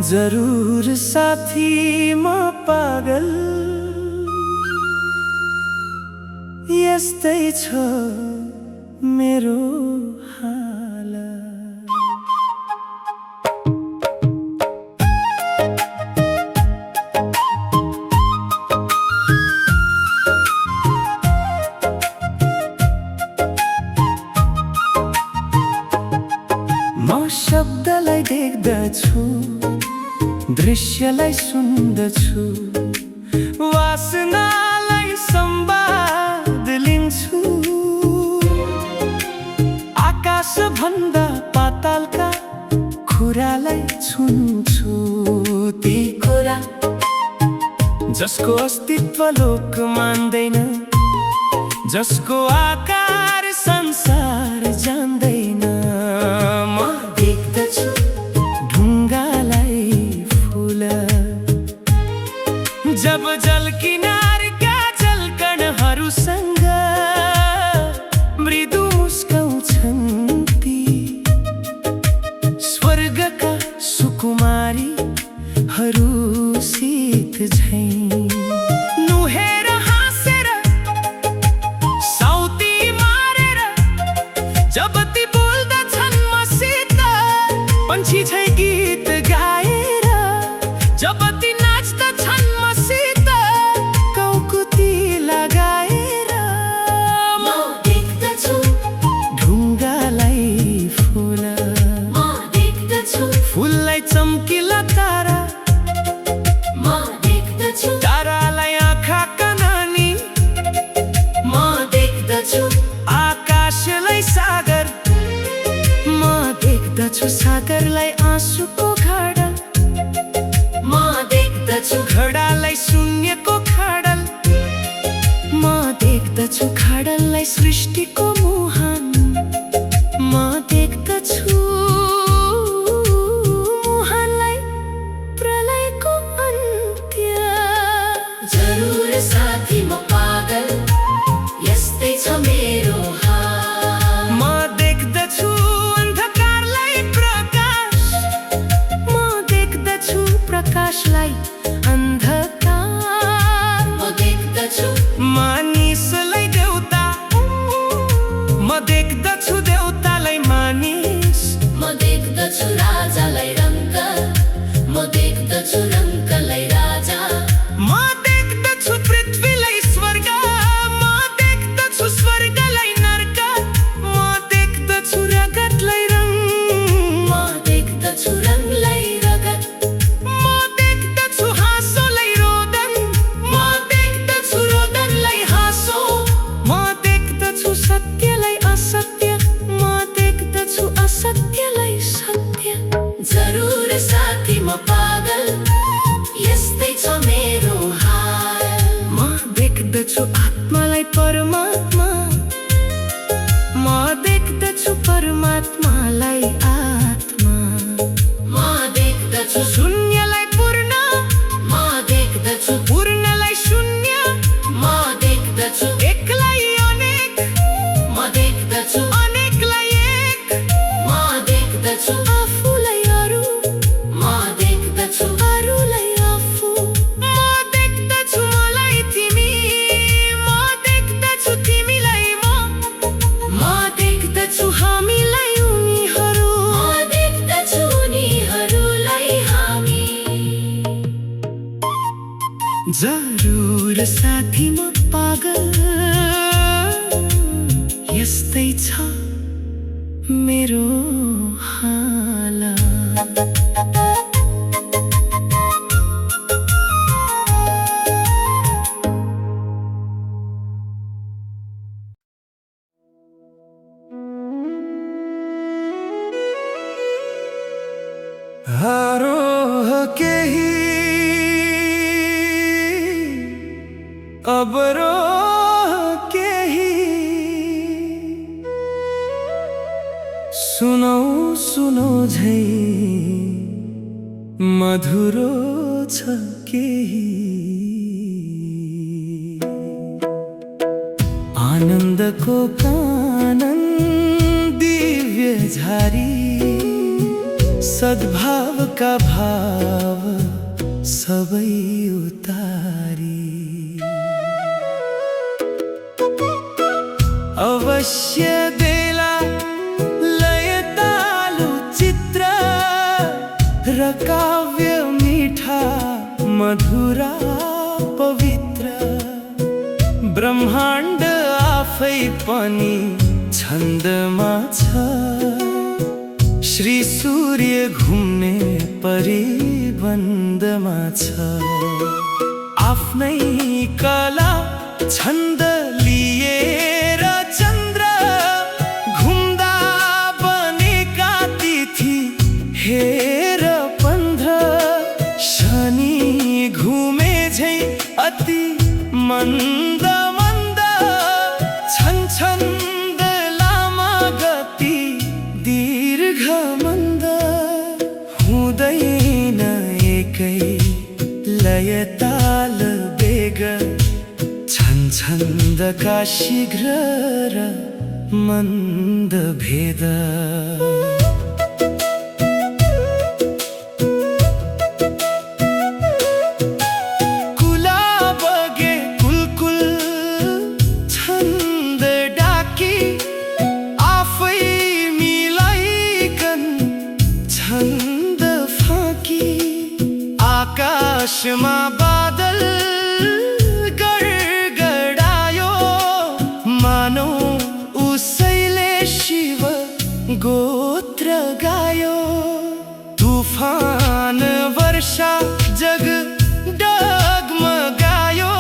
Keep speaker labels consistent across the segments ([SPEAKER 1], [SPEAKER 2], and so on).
[SPEAKER 1] जरूर साथी म पागल यस्तै छ मेरो हाल। म शब्दलाई देख्दछु, दृश्यलाई सुन्दछु, वासनालाई संवाद लिन्छु। आकाश भन्दा पातालका कुरालाई छुन्छु, ती कुरा जसको अस्तित्व लोक मान्दैन, जसको आकार संसार जान्दैन। म देख्दछु ढुङ्गालाई फुल, जब जल किनारका जलकणहरूसँग मृदु मुस्काउँछन् ती स्वर्गका सुकुमारीहरू शीत झैं। नुहेर हाँसेर साउती मारेर जब ती बोल्दछन् मसित, पंछी झैं गीत गाएर जब ती नाच्दछन् मसित, कौकुती लगाएर। म देख्दछु ढुङ्गालाई फुल, म देख्दछु फुललाई चम्किला तारा, म देख्दछु तारालाई आँखाका नानी, म देख्दछु आकाशलाई सागर, म देख्दछु सागरलाई आँसुको घडा, म देख्दछु घडालाई शून्यको खाडल, म देख्दछु खाडललाई सृष्टिको मुहान, म देख्दछु मुहानलाई प्रलयको अन्त्य। जरुर साथी म पागल यस्तै छ मेरो हाल। म देख्दछु अन्धकारलाई प्रकाश, म देख्दछु प्रकाशलाई अन्धकार। म देख्दछु मानिसलाई देउता, म देख्दछु देउतालाई मानिस। म देख्दछु राजालाई रङ्क, म देख्दछु रङ्कलाई राजा। म देख्दछु पृथ्वीलाई स्वर्ग, म देख्दछु स्वर्गलाई नर्क। म देख्दछु रगतलाई रङ, म देख्दछु रङलाई रगत। म देख्दछु हाँसोलाई रोदन, म देख्दछु रोदनलाई हाँसो। म देख्दछु सत्यलाई असत्य, म देख्दछु असत्यलाई सत्य। जरुर साथी म पागल यस्तै छ मेरो हाल। म देख्दछु आत्मालाई परमात्मा, म देख्दछु परमात्मालाई आत्मा। म देख्दछु शून्यलाई पूर्ण, म देख्दछु पूर्णलाई शून्य। म देख्दछु एकलाई अनेक, म देख्दछु अनेकलाई एक। म देख्दछु आफूलाई अरू, म देख्दछु अरूलाई आफू। म देख्दछु मलाई तिमी, म देख्दछु तिमीलाई म। म देख्दछु हामीलाई उनीहरू, म देख्दछु उनीहरूलाई हामी। जरुर साथी म पागल यस्तै छ मेरो हाल। आरोह केही अवरोह केही, सुनौ सुनौ झैं मधुरो छ केही। आनन्दको कानन दिव्य झारी सद्भावका भाव सबै उतारी अवश्य देला लय तालु चित्र र काव्य मीठा मधुरा पवित्र ब्रह्माण्ड आफै पनि छन्दमा छ श्री सूर्य घुम्ने परिबन्धमा छ आफ्नै कला छन्द लिएर चन्द्र घुम्दा बनेका तिथि हेर 15 शनि घुमे झै अति मन्द मन्द छन् छन्द लामा गति दीर्घ मन्द हुँदैन एकै लय ताल बेग छन् छन्दका शीघ्र र मन्द भेद आकाशमा बादल गडगडायो मानौ उसैले शिव गोत्र गायो तुफान वर्षा जग डगमगायो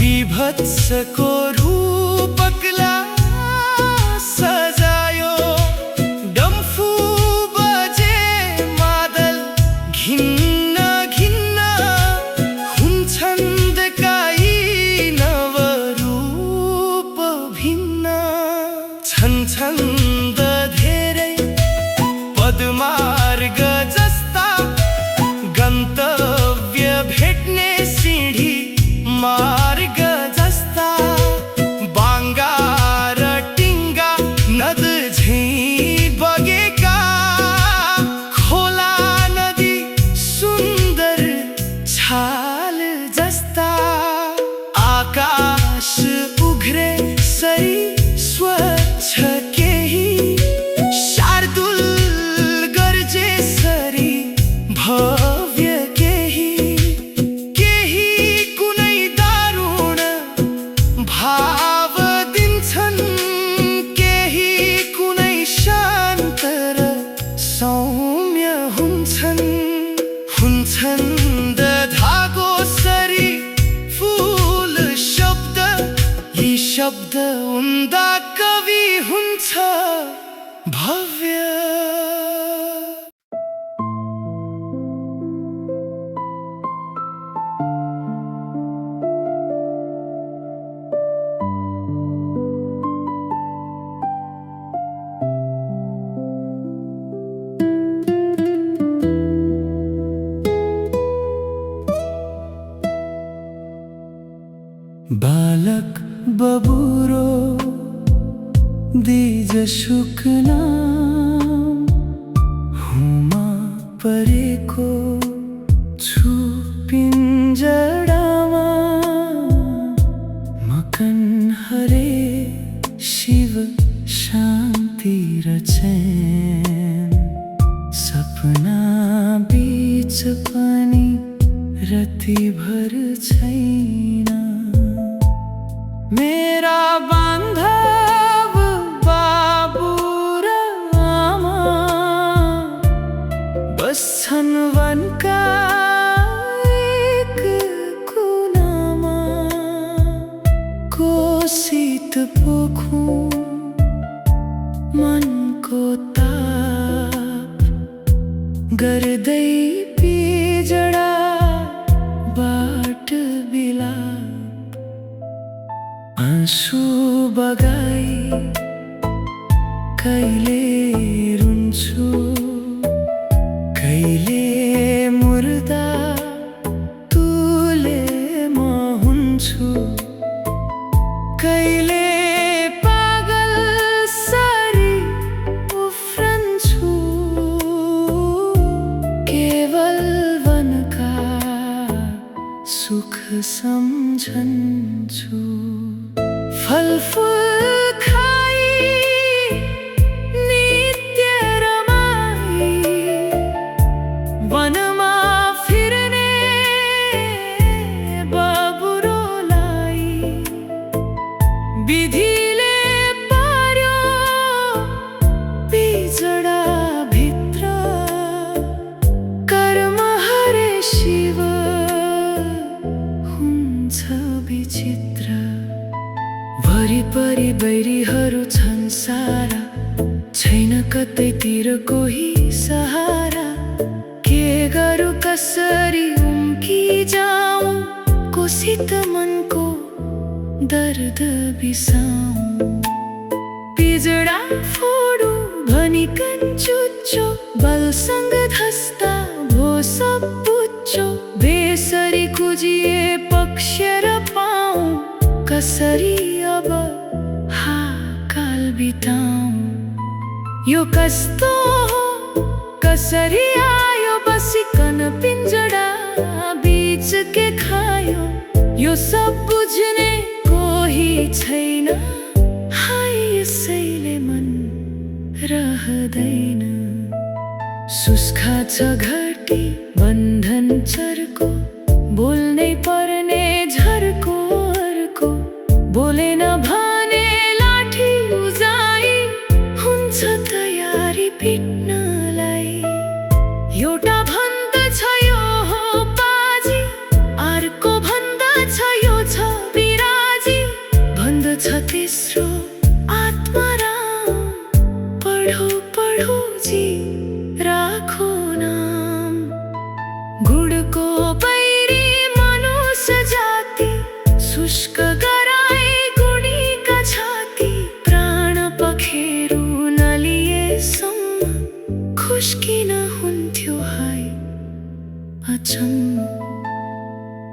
[SPEAKER 1] विभत्सको रूपकला सजायो डम्फु बजे मादल घिन्न छन्द धेरै पदमार्ग जस्ता गन्तव्य भेट्ने सिँढी मार्ग जस्ता बाङ्गा र टिङ्गा नद झैँ बगेका खोला नदी सुन्दर छाल जस्ता आकाश उघ्रे सरी स्वच्छ केही शार्दुल गर्जे सरी भव्य केही कुनै दारुण भाव दिन्छन् केही कुनै शान्त र सौम्य हुन्छन् धागो सरी फूल शब्द यी शब्द उम्दा कवि हुन्छ भव्य बालक बबुरो दिज सुकना हुमा परेको छु पिञ्जडामा मकन हरे शिव शान्ति र चैन सपना बीच पनि रति भर छैन मेरा बान्धव बाबु र आमा बस्छन् वनका एक कुनामा कोसित पोखौँ मनको ताप गर्दै पिजडा बाट बिलाप आँसु बगाई कहिले रुन्छु कहिले मुर्दा तुले म हुन्छु कहिले पागल सरी उफ्रन्छु सम्झन्छु फलफुल खाई नित्य रमाई वनमा फिर्ने बाबुरोलाई विधिले पार्यो पिजडा भित्र कर्म हरे शिव हुन्छ विचित्र वरिपरि बैरीहरू छन् सारा छैन कतैतिर कोही सहारा के गरौँ कसरी उम्की जाऊँ कोसित मनको दर्द बिसाऊँ पिजडा फोडू भनिकन चुच्चो बलसँग धस्ता भो सब पुच्चो बेसरी कुजिए पक्ष र पाऊँ कसरी अब हाकाल बिताऊँ यो कस्तो हो कसरी आयो बसिकन पिंजडा बीच के खायो यो सब बुझ्ने कोही छैन हाय यसैले मन रहदैन सुस्खा छ घटी बन्धन चर्को बोल्नै पर्ने झर्को अर्को बोलेन भने लाठी उजाई हुन्छ तयारी पिट्नलाई एउटा भन्दछ यो हो बाजी अर्को भन्दछ यो छ बिराजी भन्दछ तेस्रो आत्माराम पढौ पढौ जी राखो नाम गुडको बैरी मनुष्य जाति शुष्क गराए गुणीका छाती प्राण पखेरु नलिएसम्म खुस्किन हुन्थ्यो हाय अचम्म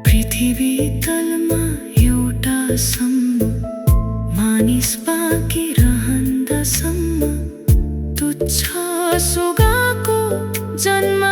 [SPEAKER 1] पृथ्वी तलमा एउटा सम्म मानिस बाँकी रहन्दसम्म तुच्छ सुगाको जन्म